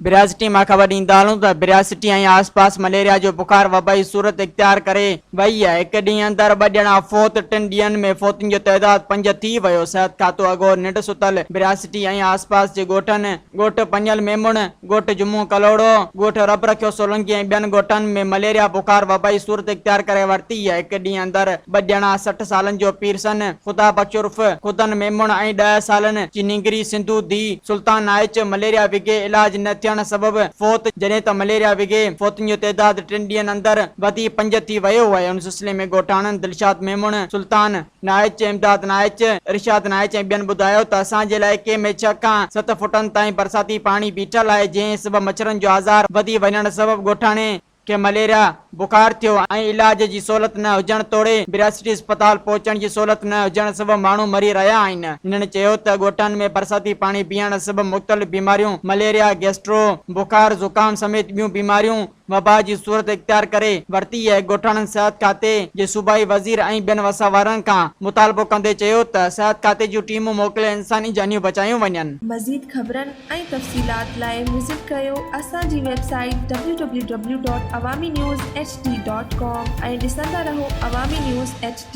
बिरासिटी मां ख़बर ॾींदा हलूं त बिरासिटी ऐं आसपास मलेरिया जो बुखार वबाई सूरत इख्तियार करे वई आहे। हिकु ॾींहुं अंदरि 2 ॼणा फोत, 3 ॾींहंनि में फोतुनि जो तइदाद 5 थी वियो। सिहत खातो अॻो निंड सुतल बिरासिटी ऐं आसपास जे ॻोठनि ॻोठ पंजल मेमुण, ॻोठ जुमू कलोड़ो, ॻोठ रब रखियो सोलंकी ऐं ॿियनि ॻोठनि में मलेरिया बुखार वबाई सूरत इख्तियार करे वरिती आहे। हिकु ॾींहुं अंदरि 2 ॼणा 60 सालनि जो पीरसन ख़ुदा बख्श उर्फ ख़ुदन मेमुण ऐं 10 सालनि जी निंगरी सिंधु धी सुल्तान नाइच मलेरिया विगे इलाज न थियण सबबि फोत, जॾहिं त मलेरिया विगे फोतुनि जो तइदाद 3 ॾींहंनि अंदरि वधी 5 थी वियो आहे। उन सिलसिले में ॻोठाणनि दिलशाद मेमुण, सुल्तान नाइच, इमदाद नाइच, इरशाद नाइच ऐं ॿियनि ॿुधायो त असांजे इलाइक़े में 6 खां 7 फुटनि ताईं बरसाती पाणी बीठल आहे, जंहिं सबबि मच्छरनि जो आज़ार वधी वञण सबबि ॻोठाणे के मलेरिया बुखार थियो ऐं इलाज जी सहूलियत न हुजण तोड़े बिरासिटी अस्पताल पहुचण जी सहूलियत न हुजण सबबि माण्हू मरी रहिया आहिनि। हिननि चयो त ॻोठनि में बरसाती पाणी पीअण सबबि मुख़्तलिफ़ बीमारियूं मलेरिया, गैस्ट्रो, बुखार, ज़ुकाम समेत ॿियूं बीमारियूं वबा जी सूरत इख्तियार करे वरिती आहे। ॻोठाणनि सिहत खाते जे सूबाई वज़ीर ऐं ॿियनि वसा वारनि खां मुतालबो कंदे चयो त सिहत खाते जूं टीमूं मोकिले इंसानी जानियूं बचायूं वञनि। मज़ीद ख़बरनि ऐं तफ़सीलात लाइ विज़िट कयो असांजी वेबसाइट www.awamiNewsHD.com ऐं ॾिसंदा रहो अवामी न्यूज़ HD।